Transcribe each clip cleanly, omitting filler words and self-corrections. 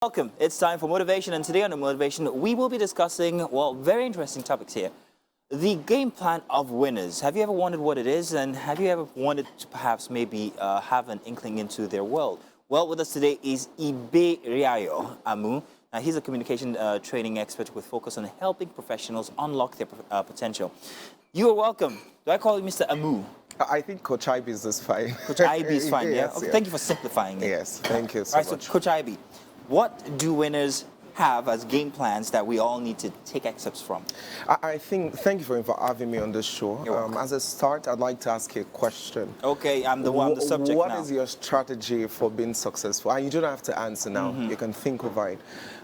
Welcome. It's time for motivation, and today on the motivation, we will be discussing, well, very interesting topics here. The game plan of winners. Have you ever wondered what it is, and have you ever wanted to perhaps maybe have an inkling into their world? Well, with us today is Ibereayo Amoo. Now, he's a communication training expert with focus on helping professionals unlock their potential. You are welcome. Do I call you Mr. Amoo? I think Coach Ibe is fine. Coach Ibe is fine, Yes, yeah? Okay, yeah. thank you for simplifying it. Yes, thank you so All right, much. so Coach Ibe, what do winners have as game plans that we all need to take excerpts from? I think, thank you for having me on this show. You're welcome. As a start, I'd like to ask you a question. Okay, I'm the subject What now. is your strategy for being successful? And you don't have to answer now. You can think over it.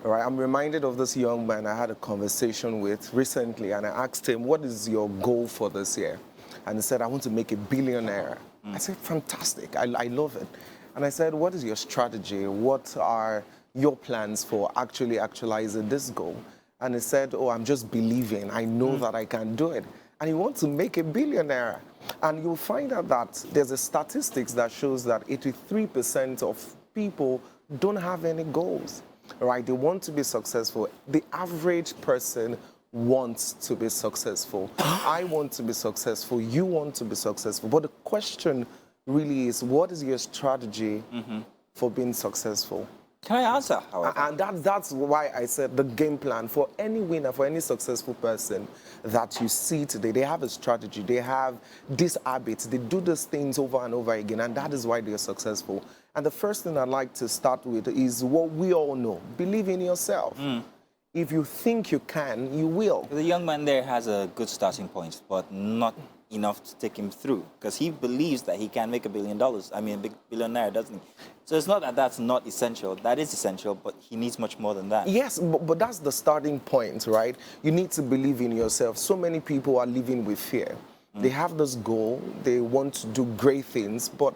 All right, I'm reminded of this young man I had a conversation with recently, and I asked him, what is your goal for this year? And he said, I want to make a billionaire. I said, fantastic, I love it. And I said, what is your strategy? What are your plans for actualizing this goal? And he said, oh, I'm just believing. I know that I can do it. And he wants to make a billionaire. And you'll find out that there's a statistics that shows that 83% of people don't have any goals, right? They want to be successful. The average person wants to be successful. I want to be successful. You want to be successful. But the question really is, what is your strategy for being successful? Can I answer, however? And that's why I said the game plan for any winner, for any successful person that you see today, they have a strategy. They have these habits. They do these things over and over again, and that is why they're successful. And the first thing I'd like to start with is what we all know. Believe in yourself. If you think you can, you will. The young man there has a good starting point, but not enough to take him through, because he believes that he can make $1 billion. I mean, a big billionaire, doesn't he? So it's not that that's not essential. That is essential, but he needs much more than that. Yes, but that's the starting point, right? You need to believe in yourself. So many people are living with fear. They have this goal. They want to do great things, but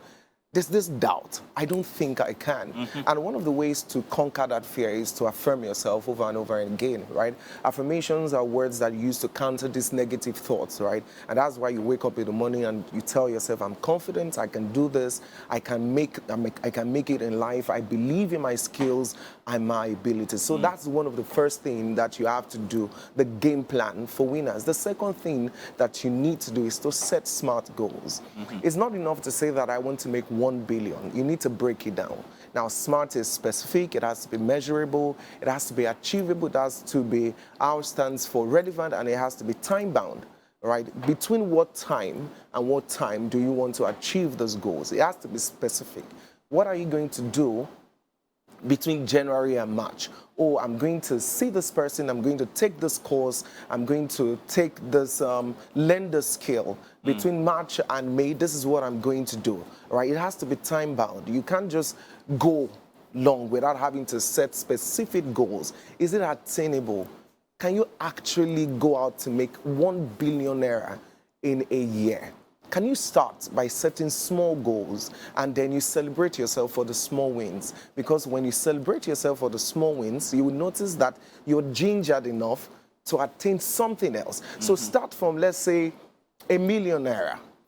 there's this doubt. I don't think I can. And one of the ways to conquer that fear is to affirm yourself over and over again, right? Affirmations are words that you use to counter these negative thoughts, right? And that's why you wake up in the morning and you tell yourself, I'm confident, I can do this, I can make it in life, I believe in my skills and my abilities. So that's one of the first things that you have to do, the game plan for winners. The second thing that you need to do is to set smart goals. It's not enough to say that I want to make 1 billion. You need to break it down. Now, SMART is specific, it has to be measurable, it has to be achievable, it has to be, R stands for relevant, and it has to be time-bound, right? Between what time and what time do you want to achieve those goals? It has to be specific. What are you going to do between January and March? Oh, I'm going to see this person, I'm going to take this course, I'm going to take this, learn this skill. Between March and May, this is what I'm going to do, right? It has to be time bound. You can't just go long without having to set specific goals. Is it attainable? Can you actually go out to make 1 billionaire in a year? Can you start by setting small goals and then you celebrate yourself for the small wins? Because when you celebrate yourself for the small wins, you will notice that you're gingered enough to attain something else. So start from, let's say, $1 million.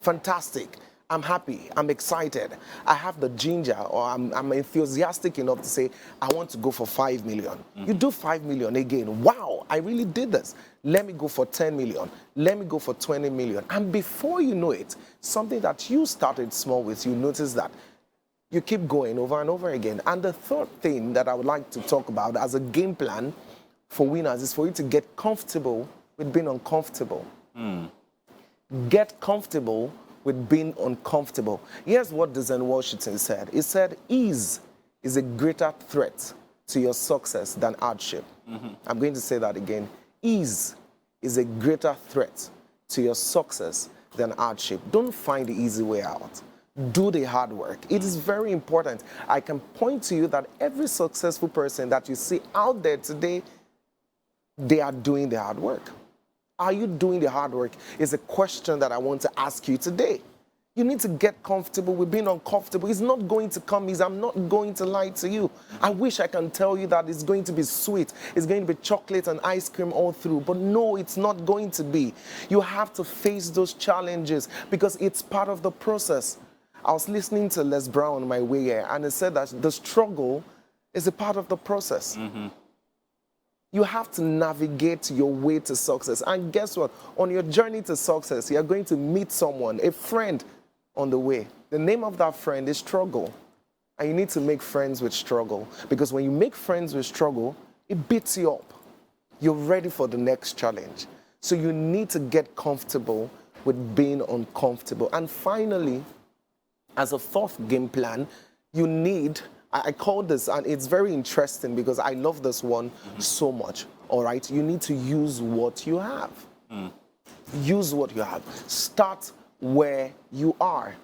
Fantastic. I'm happy. I'm excited. I have the ginger, or I'm enthusiastic enough to say, I want to go for 5 million. You do 5 million again. Wow, I really did this. Let me go for 10 million. Let me go for 20 million. And before you know it, something that you started small with, you notice that you keep going over and over again. And the third thing that I would like to talk about as a game plan for winners is for you to get comfortable with being uncomfortable. Get comfortable with being uncomfortable. Here's what Denzel Washington said. He said, ease is a greater threat to your success than hardship. I'm going to say that again. Ease is a greater threat to your success than hardship. Don't find the easy way out. Do the hard work. It is very important. I can point to you that every successful person that you see out there today, they are doing the hard work. Are you doing the hard work? Is a question that I want to ask you today. You need to get comfortable with being uncomfortable. It's not going to come easy. I'm not going to lie to you. I wish I can tell you that it's going to be sweet. It's going to be chocolate and ice cream all through. But no, it's not going to be. You have to face those challenges because it's part of the process. I was listening to Les Brown on my way here, and he said that the struggle It's a part of the process. You have to navigate your way to success. And guess what? On your journey to success, you're going to meet someone, a friend on the way. The name of that friend is struggle. And you need to make friends with struggle. Because when you make friends with struggle, it beats you up. You're ready for the next challenge. So you need to get comfortable with being uncomfortable. And finally, as a fourth game plan, you need, I call this, and it's very interesting because I love this one so much, all right? You need to use what you have. Use what you have. Start where you are.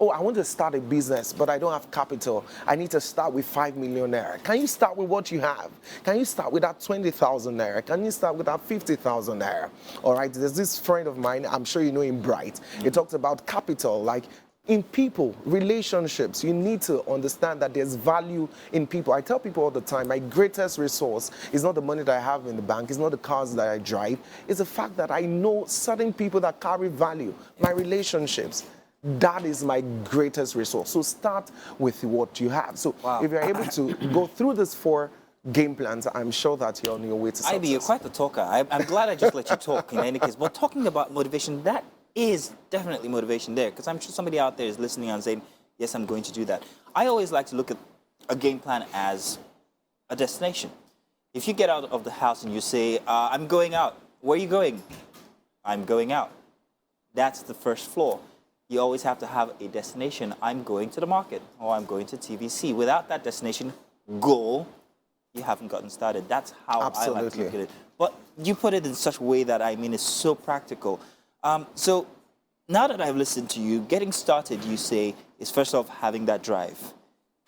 Oh, I want to start a business, but I don't have capital. I need to start with 5 million naira. Can you start with what you have? Can you start with that 20,000 naira? Can you start with that 50,000 naira? All right, there's this friend of mine, I'm sure you know him, Bright. He talks about capital, like in people, relationships. You need to understand that there's value in people. I tell people all the time, my greatest resource is not the money that I have in the bank, it's not the cars that I drive, it's the fact that I know certain people that carry value, my relationships. That is my greatest resource. So start with what you have. So if you're able to go through these 4 game plans, I'm sure that you're on your way to success. Ivy, you're quite the talker. I'm glad I just let you talk in any case. But talking about motivation, that is definitely motivation there. Because I'm sure somebody out there is listening and saying, yes, I'm going to do that. I always like to look at a game plan as a destination. If you get out of the house and you say, I'm going out. Where are you going? I'm going out. That's the first floor. You always have to have a destination. I'm going to the market or I'm going to TVC. Without that destination goal, you haven't gotten started. That's how I like to look at it. But you put it in such a way that, I mean, it's so practical. So now that I've listened to you, getting started, you say, is first off having that drive.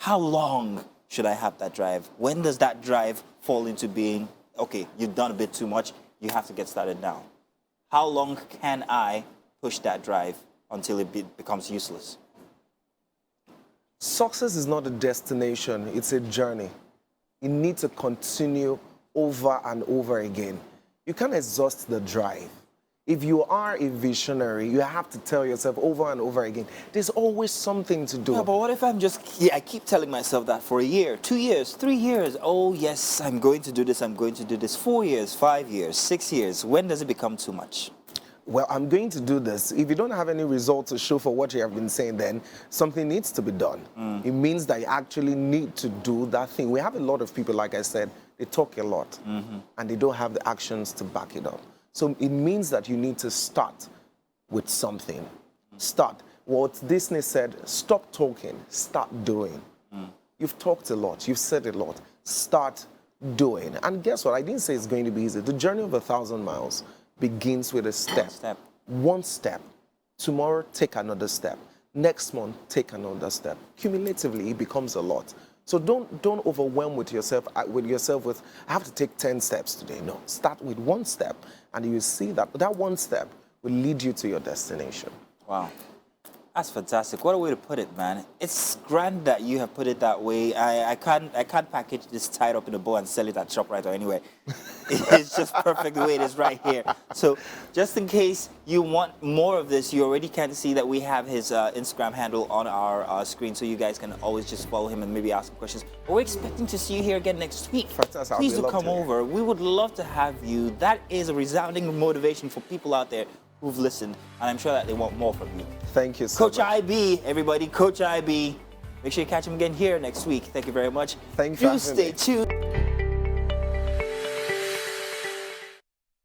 How long should I have that drive? When does that drive fall into being, okay, you've done a bit too much, you have to get started now? How long can I push that drive until it becomes useless? Success is not a destination, it's a journey. You need to continue over and over again. You can't exhaust the drive. If you are a visionary, you have to tell yourself over and over again, there's always something to do. Yeah, but what if I'm just, I keep telling myself that for a year, 2 years, 3 years. Oh, yes, I'm going to do this, I'm going to do this. 4 years, 5 years, 6 years. When does it become too much? Well, I'm going to do this. If you don't have any results to show for what you have been saying, then something needs to be done. It means that you actually need to do that thing. We have a lot of people, like I said, they talk a lot, and they don't have the actions to back it up. So it means that you need to start with something. Start. What Disney said, stop talking, start doing. You've talked a lot, you've said a lot. Start doing. And guess what? I didn't say it's going to be easy. The journey of 1,000 miles begins with a step. One step. Tomorrow, take another step. Next month, take another step. Cumulatively, it becomes a lot. So don't overwhelm yourself with, I have to take 10 steps today. No, start with one step, and you will see that that one step will lead you to your destination. Wow. That's fantastic. What a way to put it, man. It's grand that you have put it that way. I can't package this, tie it up in a bow and sell it at ShopRite or anywhere. It's just perfect the way it is right here. So just in case you want more of this, you already can see that we have his Instagram handle on our screen, so you guys can always just follow him and maybe ask him questions. But we're expecting to see you here again next week. Fantastic. Please do come over. We would love to have you. That is a resounding motivation for people out there who've listened, and I'm sure that they want more from you. Thank you so much. Coach IB, everybody, Coach IB. Make sure you catch him again here next week. Thank you very much. Thank you. Do stay tuned.